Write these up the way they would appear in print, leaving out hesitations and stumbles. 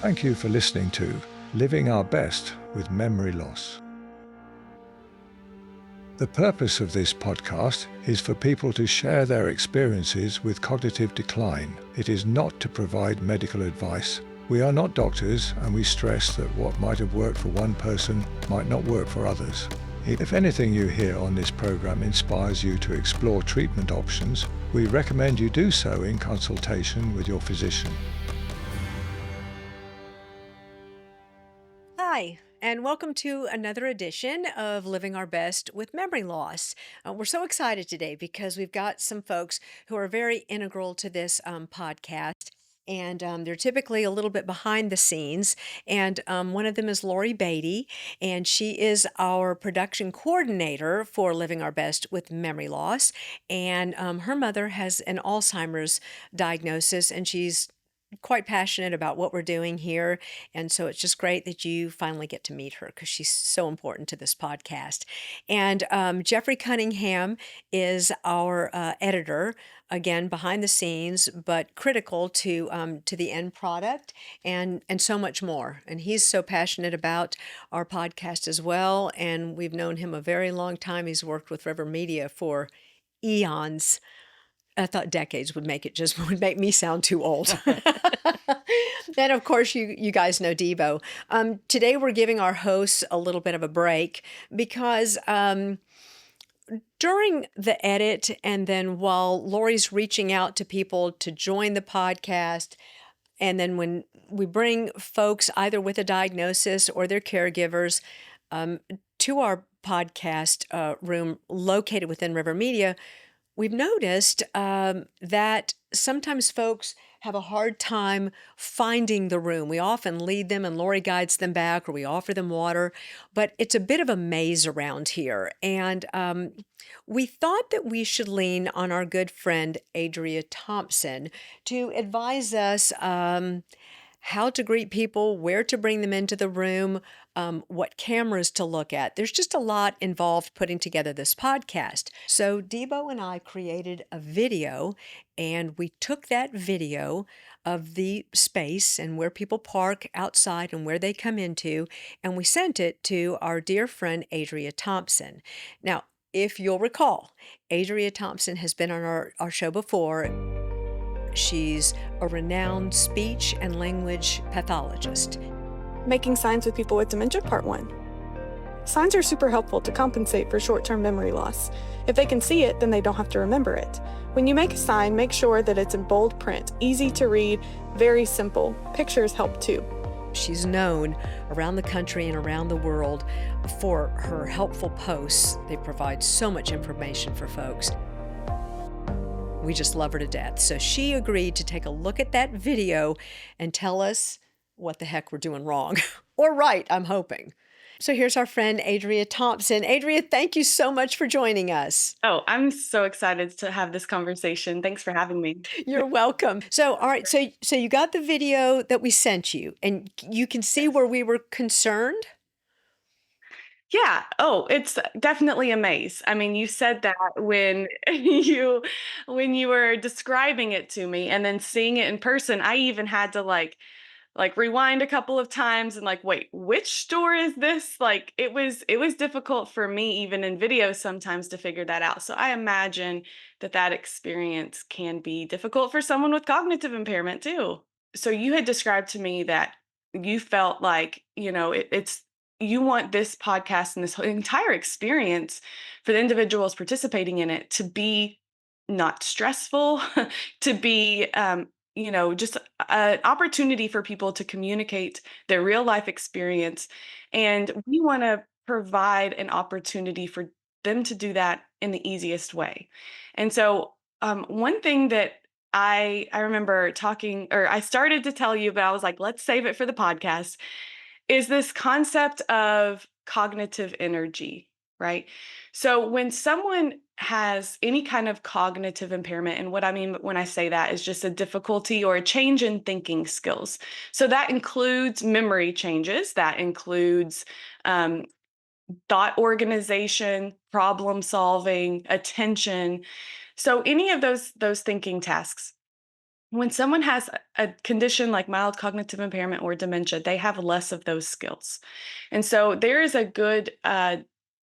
Thank you for listening to Living Our Best with Memory Loss. The purpose of this podcast is for people to share their experiences with cognitive decline. It is not to provide medical advice. We are not doctors, and we stress that what might have worked for one person might not work for others. If anything you hear on this program inspires you to explore treatment options, we recommend you do so in consultation with your physician. Hi, and welcome to another edition of Living Our Best with Memory Loss. We're so excited today because we've got some folks who are very integral to this podcast. And they're typically a little bit behind the scenes. And one of them is Lori Beatty, and she is our production coordinator for Living Our Best with Memory Loss. And her mother has an Alzheimer's diagnosis, and she's quite passionate about what we're doing here. And so it's just great that you finally get to meet her because she's so important to this podcast. And Jeffrey Cunningham is our editor, again, behind the scenes, but critical to the end product and so much more. And he's so passionate about our podcast as well. And we've known him a very long time. He's worked with River Media for eons. I thought decades would would make me sound too old. And of course, you guys know Debo. Today we're giving our hosts a little bit of a break because during the edit and then while Lori's reaching out to people to join the podcast, and then when we bring folks either with a diagnosis or their caregivers to our podcast room located within River Media, we've noticed that sometimes folks have a hard time finding the room. We often lead them and Lori guides them back, or we offer them water, but it's a bit of a maze around here. And we thought that we should lean on our good friend, Adria Thompson, to advise us how to greet people, where to bring them into the room, what cameras to look at. There's just a lot involved putting together this podcast. So Debo and I created a video, and we took that video of the space and where people park outside and where they come into, and we sent it to our dear friend, Adria Thompson. Now, if you'll recall, Adria Thompson has been on our show before. She's a renowned speech and language pathologist. Making signs with people with dementia, part 1. Signs are super helpful to compensate for short-term memory loss. If they can see it, then they don't have to remember it. When you make a sign, make sure that it's in bold print, easy to read, very simple. Pictures help too. She's known around the country and around the world for her helpful posts. They provide so much information for folks. We just love her to death. So she agreed to take a look at that video and tell us what the heck we're doing wrong. Or right, I'm hoping. So here's our friend, Adria Thompson. Adria, thank you so much for joining us. Oh, I'm so excited to have this conversation. Thanks for having me. You're welcome. So, all right, so you got the video that we sent you, and you can see where we were concerned? Yeah. Oh, it's definitely a maze. I mean, you said that when you were describing it to me, and then seeing it in person, I even had to like rewind a couple of times and like, wait, which store is this? Like it was difficult for me even in video sometimes to figure that out. So I imagine that experience can be difficult for someone with cognitive impairment too. So you had described to me that you felt like, it's you want this podcast and this whole entire experience for the individuals participating in it to be not stressful, to be just an opportunity for people to communicate their real life experience. And we want to provide an opportunity for them to do that in the easiest way. And so, one thing that I remember talking, or I started to tell you, but I was like, let's save it for the podcast, is this concept of cognitive energy, right? So when someone has any kind of cognitive impairment, and what I mean when I say that is just a difficulty or a change in thinking skills. So that includes memory changes, that includes thought organization, problem solving, attention. So any of those thinking tasks. When someone has a condition like mild cognitive impairment or dementia, they have less of those skills. And so there is a good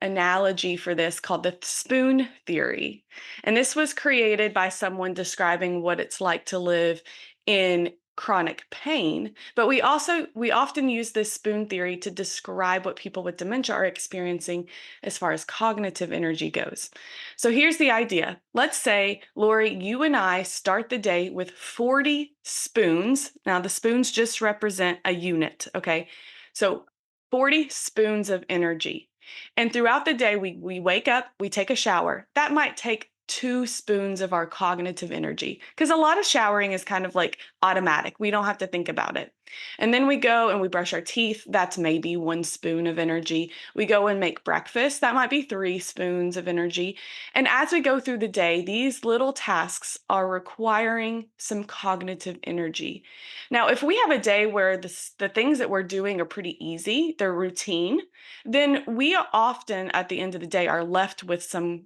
analogy for this called the spoon theory. And this was created by someone describing what it's like to live in chronic pain. But we often use this spoon theory to describe what people with dementia are experiencing as far as cognitive energy goes. So here's the idea. Let's say, Lori, you and I start the day with 40 spoons. Now, the spoons just represent a unit, okay? So 40 spoons of energy. And throughout the day, we wake up, we take a shower. That might take 2 spoons of our cognitive energy because a lot of showering is kind of like automatic. We don't have to think about it. And then we go and we brush our teeth. That's maybe 1 spoon of energy. We go and make breakfast. That might be 3 spoons of energy. And as we go through the day, these little tasks are requiring some cognitive energy. Now, if we have a day where the things that we're doing are pretty easy, they're routine, then we often at the end of the day are left with some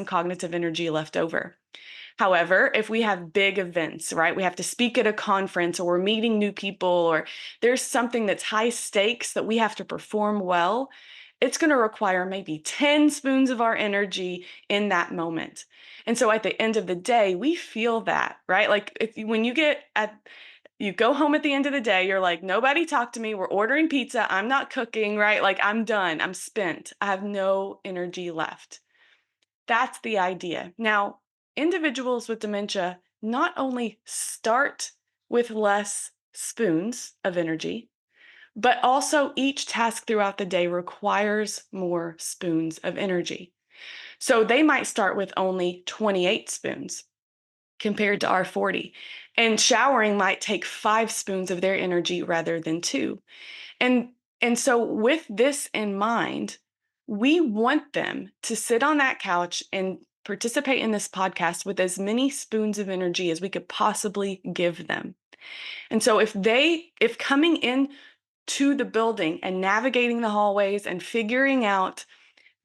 cognitive energy left over. However, if we have big events, right, we have to speak at a conference or we're meeting new people or there's something that's high stakes that we have to perform well, it's going to require maybe 10 spoons of our energy in that moment. And so at the end of the day, we feel that, right? Like when you go home at the end of the day, you're like, nobody talked to me. We're ordering pizza. I'm not cooking, right? Like I'm done. I'm spent. I have no energy left. That's the idea. Now, individuals with dementia not only start with less spoons of energy, but also each task throughout the day requires more spoons of energy. So they might start with only 28 spoons compared to our 40. And showering might take 5 spoons of their energy rather than 2. And and so with this in mind, we want them to sit on that couch and participate in this podcast with as many spoons of energy as we could possibly give them. And so if coming in to the building and navigating the hallways and figuring out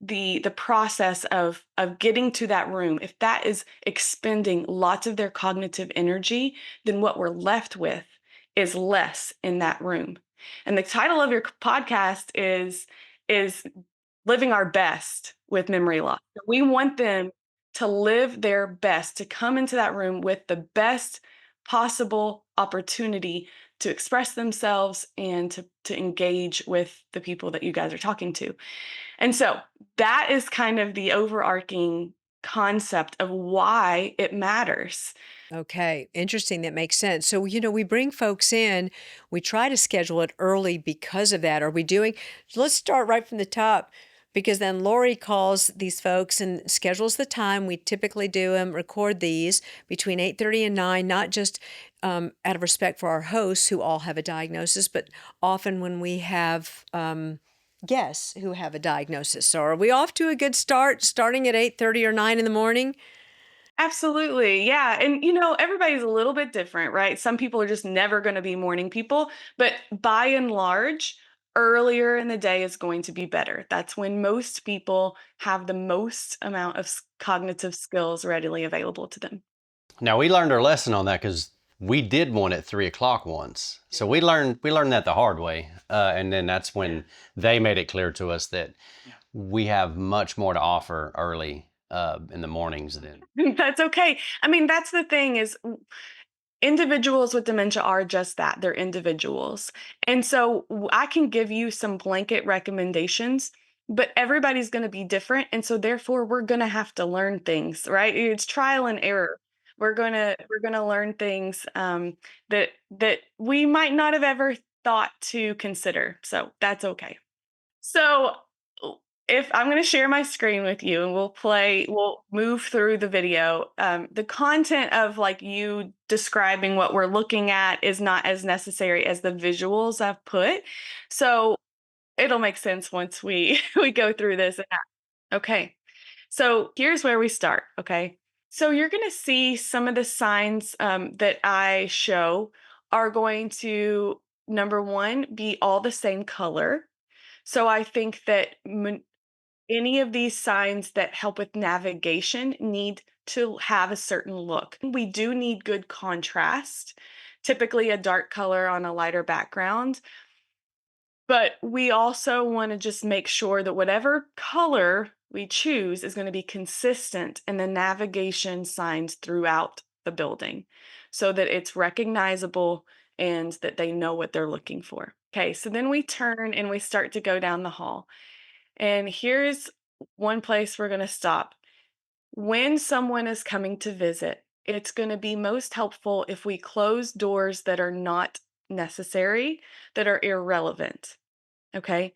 the process of getting to that room, if that is expending lots of their cognitive energy, then what we're left with is less in that room. And the title of your podcast is living our best with memory loss. We want them to live their best, to come into that room with the best possible opportunity to express themselves and to engage with the people that you guys are talking to. And so that is kind of the overarching concept of why it matters. Okay, interesting. That makes sense. So, we bring folks in, we try to schedule it early because of that. Are we doing, let's start right from the top because then Lori calls these folks and schedules the time. We typically do them, record these between 8:30 and 9, not just out of respect for our hosts who all have a diagnosis, but often when we have guests who have a diagnosis. So are we off to a good start, starting at 8:30 or 9 in the morning? Absolutely. Yeah. And, everybody's a little bit different, right? Some people are just never going to be morning people, but by and large, earlier in the day is going to be better. That's when most people have the most amount of cognitive skills readily available to them. Now we learned our lesson on that because we did one at 3 o'clock once. So we learned that the hard way. And then that's when they made it clear to us that we have much more to offer early in the mornings then. That's okay. I mean, that's the thing is individuals with dementia are just that. They're individuals. And so I can give you some blanket recommendations, but everybody's going to be different. And so therefore we're going to have to learn things, right? It's trial and error. We're going to learn things that we might not have ever thought to consider. So that's okay. So if I'm going to share my screen with you and we'll move through the video. The content of like you describing what we're looking at is not as necessary as the visuals I've put. So it'll make sense once we we go through this. Okay. So here's where we start. Okay. So you're going to see some of the signs that I show are going to, number one, be all the same color. So I think that any of these signs that help with navigation need to have a certain look. We do need good contrast, typically a dark color on a lighter background. But we also want to just make sure that whatever color we choose is going to be consistent in the navigation signs throughout the building so that it's recognizable and that they know what they're looking for. Okay, so then we turn and we start to go down the hall. And here's one place we're going to stop. When someone is coming to visit, it's going to be most helpful if we close doors that are not necessary, that are irrelevant. Okay.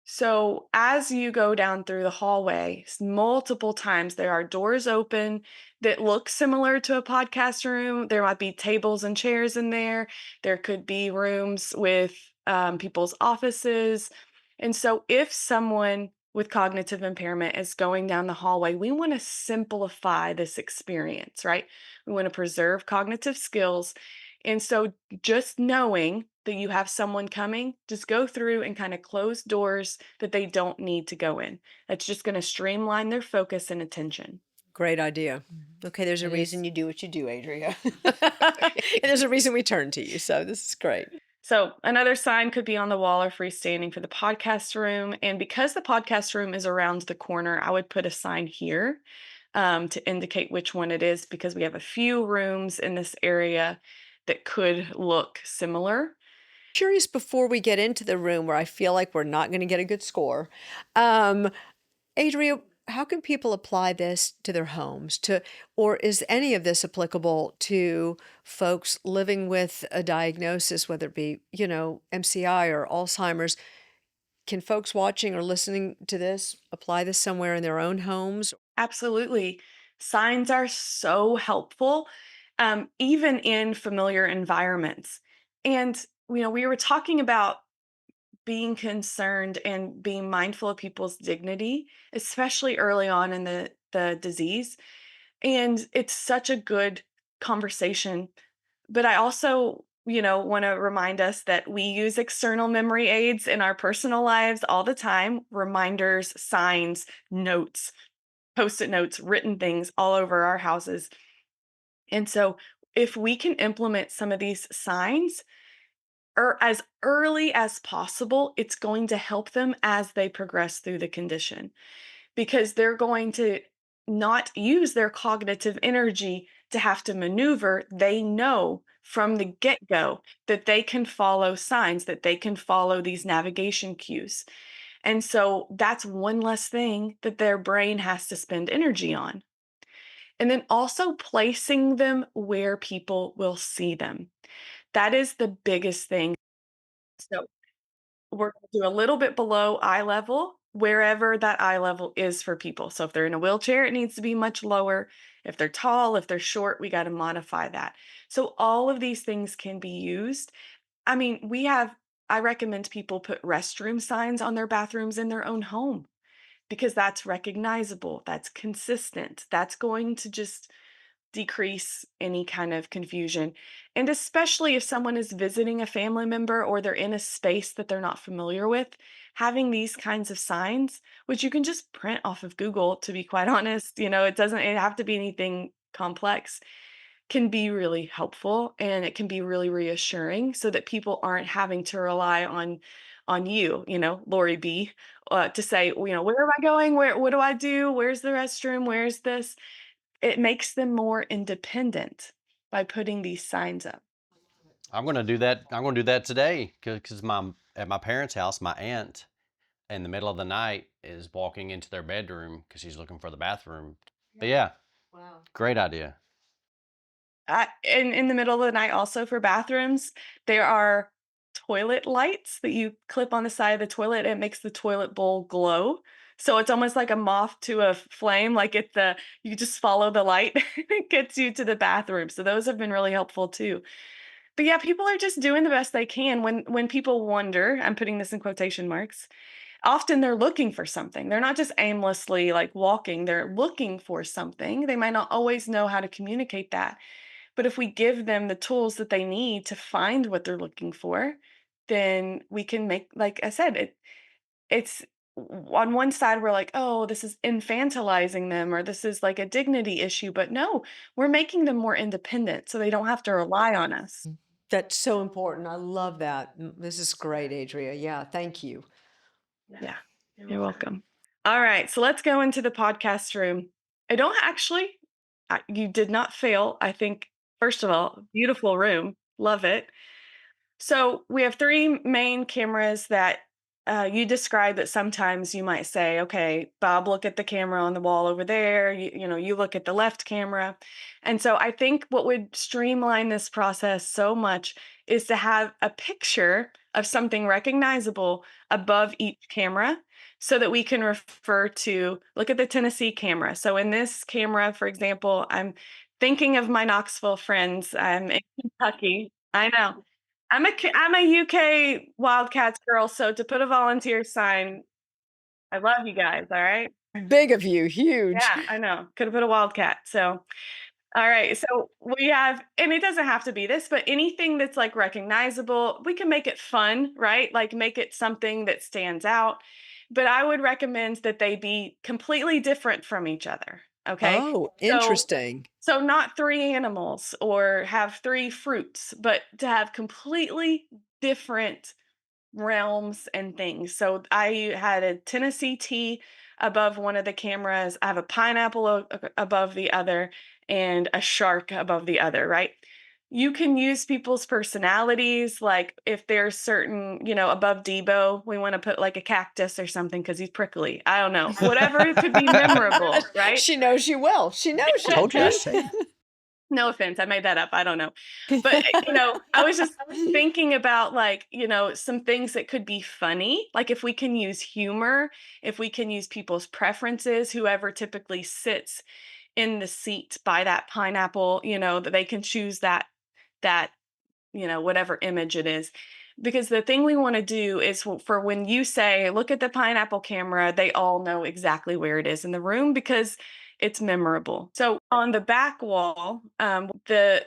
So as you go down through the hallway, multiple times there are doors open that look similar to a podcast room. There might be tables and chairs in there. There could be rooms with people's offices. And so if someone with cognitive impairment is going down the hallway, we want to simplify this experience, right? We want to preserve cognitive skills. And so just knowing that you have someone coming, just go through and kind of close doors that they don't need to go in. That's just going to streamline their focus and attention. Great idea. Okay, there's a It reason is. you do what you do, Adria. And there's a reason we turn to you. So this is great. So another sign could be on the wall or freestanding for the podcast room. And because the podcast room is around the corner, I would put a sign here to indicate which one it is because we have a few rooms in this area that could look similar. Curious before we get into the room where I feel like we're not going to get a good score. Um, Adria, how can people apply this to their homes or is any of this applicable to folks living with a diagnosis, whether it be, MCI or Alzheimer's? Can folks watching or listening to this apply this somewhere in their own homes? Absolutely. Signs are so helpful, even in familiar environments. And, we were talking about being concerned and being mindful of people's dignity, especially early on in the disease. And it's such a good conversation. But I also, want to remind us that we use external memory aids in our personal lives all the time, reminders, signs, notes, post-it notes, written things all over our houses. And so if we can implement some of these signs or as early as possible, it's going to help them as they progress through the condition because they're going to not use their cognitive energy to have to maneuver. They know from the get-go that they can follow signs, that they can follow these navigation cues. And so that's one less thing that their brain has to spend energy on. And then also placing them where people will see them. That is the biggest thing. So we're going to do a little bit below eye level, wherever that eye level is for people. So if they're in a wheelchair, it needs to be much lower. If they're tall, if they're short, we got to modify that. So all of these things can be used. I mean, I recommend people put restroom signs on their bathrooms in their own home because that's recognizable, that's consistent, that's going to just decrease any kind of confusion. And especially if someone is visiting a family member or they're in a space that they're not familiar with, having these kinds of signs, which you can just print off of Google, to be quite honest, it doesn't have to be anything complex, can be really helpful and it can be really reassuring so that people aren't having to rely on you, Lori B, to say, where am I going? What do I do? Where's the restroom? Where's this? It makes them more independent by putting these signs up. I'm going to do that. I'm going to do that today because at my parents' house, my aunt in the middle of the night is walking into their bedroom because she's looking for the bathroom. But yeah, Wow. great idea. In the middle of the night, also for bathrooms, there are toilet lights that you clip on the side of the toilet. It makes the toilet bowl glow. So it's almost like a moth to a flame. Like you just follow the light, it gets you to the bathroom. So those have been really helpful too. But yeah, people are just doing the best they can. When people wonder, I'm putting this in quotation marks, often they're looking for something. They're not just aimlessly like walking, they're looking for something. They might not always know how to communicate that. But if we give them the tools that they need to find what they're looking for, then we can make, like I said, it's on one side we're like, oh, this is infantilizing them or this is like a dignity issue, but no, we're making them more independent so they don't have to rely on us. That's so important. I love that. This is great, Adria. Yeah, thank you. Yeah, you're welcome. All right, so let's go into the podcast room. I don't actually, you did not fail. I think, first of all, beautiful room. Love it. So we have three main cameras that you describe that sometimes you might say, okay, Bob, look at the camera on the wall over there. You look at the left camera. And so I think what would streamline this process so much is to have a picture of something recognizable above each camera so that we can refer to, look at the Tennessee camera. So in this camera, for example, I'm thinking of my Knoxville friends. I'm in Kentucky. I know. I'm a UK Wildcats girl, so to put a volunteer sign, I love you guys, all right? Big of you, huge. Yeah, I know. Could have put a Wildcat. So, all right. So we have, and it doesn't have to be this, but anything that's like recognizable, we can make it fun, right? Like make it something that stands out. But I would recommend that they be completely different from each other. Okay. Oh, So interesting. so not three animals or have three fruits, but to have completely different realms and things. So I had a Tennessee tea above one of the cameras. I have a pineapple above the other and a shark above the other, right? You can use people's personalities. Like if there's certain, above Debo, we want to put like a cactus or something because he's prickly. I don't know. Whatever could be memorable, right? She knows you well. She knows you. Told you I'd say it. No offense, I made that up. I don't know. But, I was just thinking about like, some things that could be funny. Like if we can use humor, if we can use people's preferences, whoever typically sits in the seat by that pineapple, that they can choose that, whatever image it is. Because the thing we want to do is for when you say, look at the pineapple camera, they all know exactly where it is in the room because it's memorable. So on the back wall, the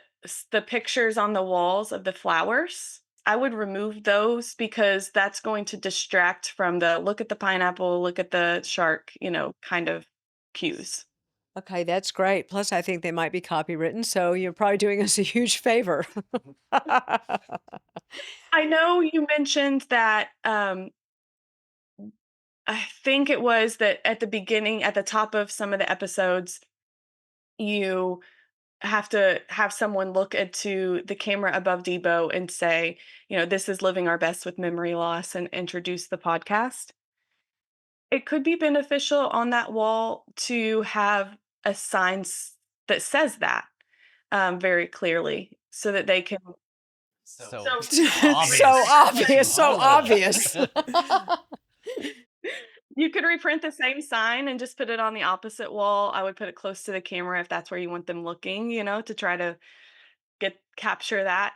pictures on the walls of the flowers, I would remove those because that's going to distract from the look at the pineapple, look at the shark, kind of cues. Okay, that's great. Plus, I think they might be copywritten, so you're probably doing us a huge favor. I know you mentioned that I think it was that at the beginning, at the top of some of the episodes, you have to have someone look into the camera above Debo and say, this is living our best with memory loss and introduce the podcast. It could be beneficial on that wall to have a sign that says that very clearly so that they can. So So So obvious, so obvious. you could reprint the same sign and just put it on the opposite wall. I would put it close to the camera if that's where you want them looking, to try to capture that.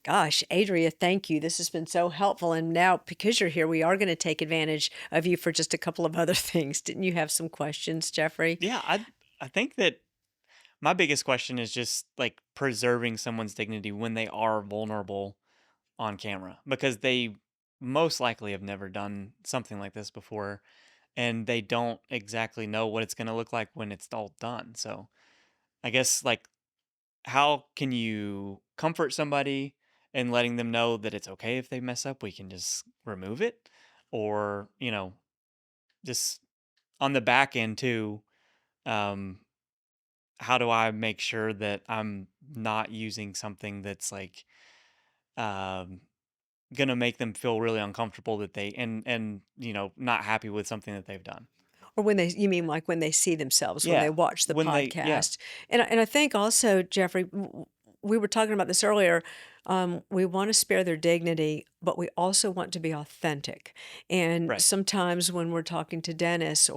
Gosh, Adria, thank you. This has been so helpful. And now, because you're here, we are going to take advantage of you for just a couple of other things. Didn't you have some questions, Jeffrey? Yeah, I think that my biggest question is just like preserving someone's dignity when they are vulnerable on camera because they most likely have never done something like this before and they don't exactly know what it's going to look like when it's all done. So, I guess like how can you comfort somebody and letting them know that it's okay if they mess up, we can just remove it or, just on the back end too, um how do I make sure that I'm not using something that's like um gonna make them feel really uncomfortable that they and not happy with something that they've done. Or when you mean like when they see themselves, when they Yeah. watch the When they podcast. And I think also, Jeffrey, we were talking about this earlier. We want to spare their dignity, but we also want to be authentic. And right. sometimes when we're talking to Dennis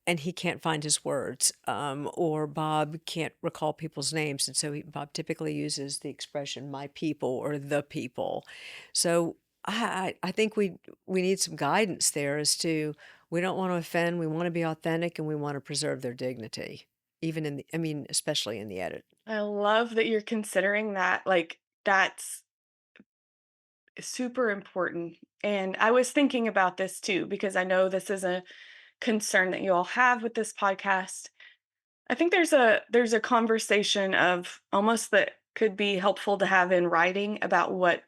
and he can't find his words, or Bob can't recall people's names. And so Bob typically uses the expression my people or the people. So I think we need some guidance there as to we don't want to offend, we want to be authentic, and we want to preserve their dignity, even especially in the edit. I love that you're considering that. Like, that's super important. And I was thinking about this too, because I know this is a concern that you all have with this podcast. I think there's a conversation of almost that could be helpful to have in writing about what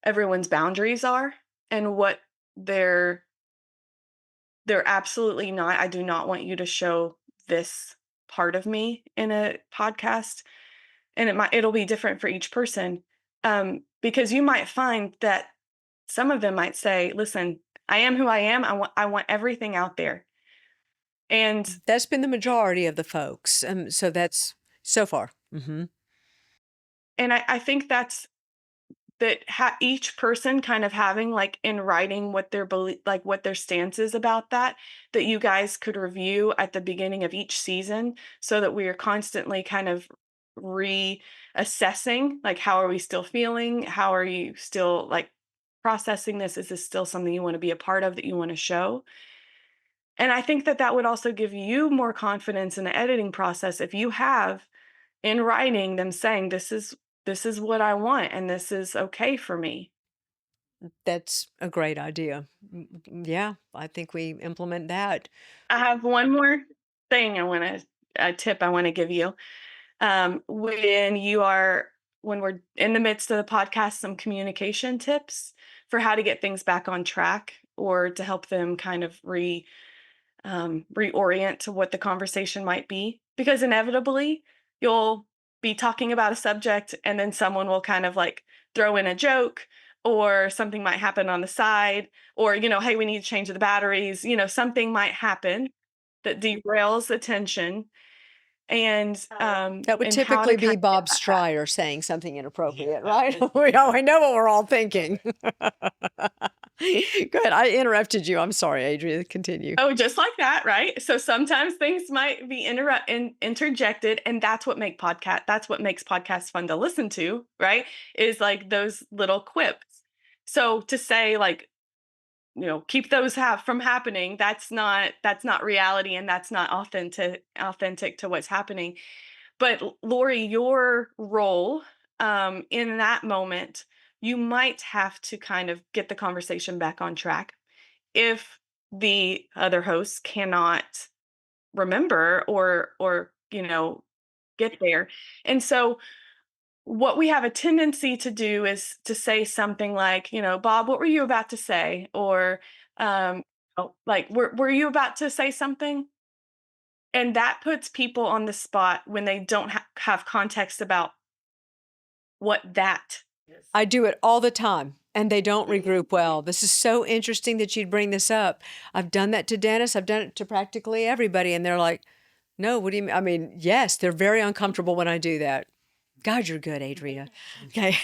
everyone's boundaries are and what they're they're absolutely not. I do not want you to show this part of me in a podcast, and it'll be different for each person, because you might find that some of them might say, "Listen, I am who I am. I want everything out there." And That's been the majority of the folks. So that's so far. I think each person kind of having like in writing what their like what their stance is about that you guys could review at the beginning of each season, so that we are constantly kind of reassessing, like, how are we still feeling, how are you still like processing this, is this still something you want to be a part of, that you want to show. And I think that that would also give you more confidence in the editing process if you have in writing them saying, this is what I want and this is okay for me. That's a great idea. Yeah, I think we implement that. I have one more thing a tip I want to give you. When you are, when we're in the midst of the podcast, some communication tips for how to get things back on track, or to help them kind of reorient to what the conversation might be. Because inevitably, you'll be talking about a subject and then someone will kind of like throw in a joke, or something might happen on the side, or, hey, we need to change the batteries, something might happen that derails attention, and That would how to typically kind be of get Bob that back. Stryer saying something inappropriate, right? I know what we're all thinking. Go ahead. I interrupted you. I'm sorry, Adria. Continue. Oh, just like that, right? So sometimes things might be interjected, and that's what makes podcasts fun to listen to, right? Is like those little quips. So to say, like, keep those from happening, that's not reality, and that's not authentic to what's happening. But Lori, your role in that moment, you might have to kind of get the conversation back on track if the other hosts cannot remember, or get there. And so what we have a tendency to do is to say something like, Bob, what were you about to say? Or like, were you about to say something? And that puts people on the spot when they don't have context about what that is. I do it all the time, and they don't regroup well. This is so interesting that you'd bring this up. I've done that to Dennis. I've done it to practically everybody, and they're like, no, what do you mean? I mean, yes, they're very uncomfortable when I do that. God, you're good, Adria. Okay.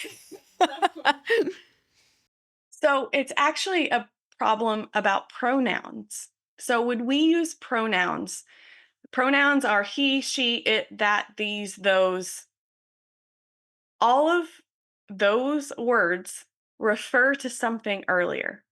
So it's actually a problem about pronouns. So when we use pronouns, pronouns are he, she, it, that, these, those. All of those words refer to something earlier.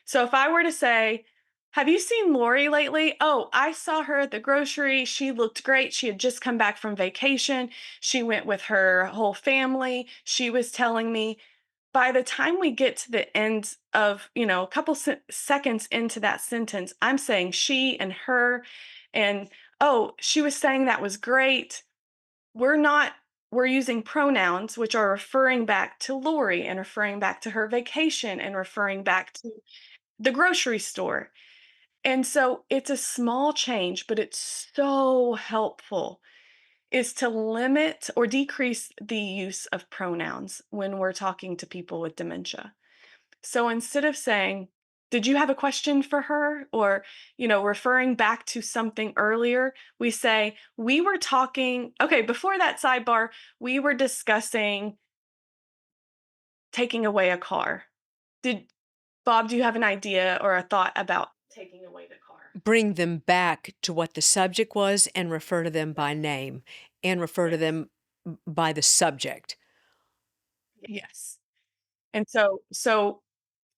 So if I were to say, have you seen Lori lately? Oh, I saw her at the grocery. She looked great. She had just come back from vacation. She went with her whole family. She was telling me. By the time we get to the end of, a couple seconds into that sentence, I'm saying she and her, and oh, she was saying that was great. We're using pronouns which are referring back to Lori and referring back to her vacation and referring back to the grocery store. And so it's a small change, but it's so helpful, is to limit or decrease the use of pronouns when we're talking to people with dementia. So instead of saying, did you have a question for her? Or, referring back to something earlier, we say, we were talking, okay, before that sidebar, we were discussing taking away a car. Bob, do you have an idea or a thought about taking away the car? Bring them back to what the subject was and refer to them by name and refer to them by the subject. Yes. And so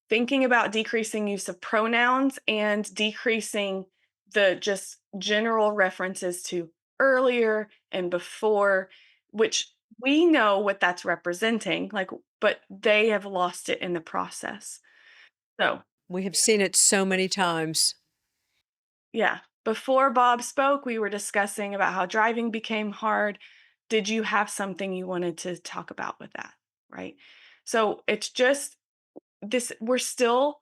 thinking about decreasing use of pronouns and decreasing the just general references to earlier and before, which we know what that's representing, like, but they have lost it in the process. So, We have seen it so many times. yeah, before Bob spoke, we were discussing about how driving became hard. Did you have something you wanted to talk about with that? Right. So it's just this, we're still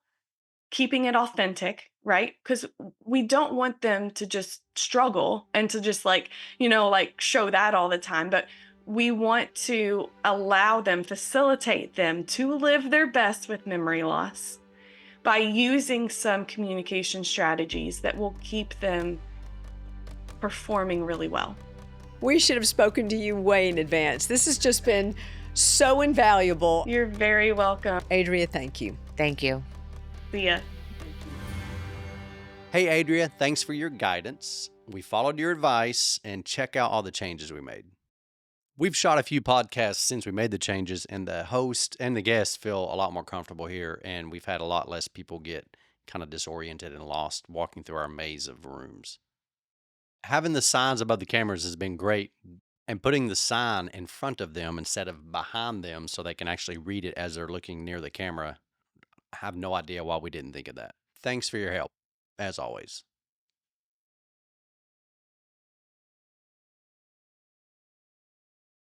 keeping it authentic, right? Because we don't want them to just struggle and to just like, like show that all the time. But we want to allow them, facilitate them to live their best with memory loss by using some communication strategies that will keep them performing really well. We should have spoken to you way in advance. This has just been so invaluable. You're very welcome. Adria, thank you. Thank you. See ya. Hey, Adria, thanks for your guidance. We followed your advice and check out all the changes we made. We've shot a few podcasts since we made the changes, and the host and the guests feel a lot more comfortable here, and we've had a lot less people get kind of disoriented and lost walking through our maze of rooms. Having the signs above the cameras has been great, and putting the sign in front of them instead of behind them so they can actually read it as they're looking near the camera. I have no idea why we didn't think of that. Thanks for your help, as always.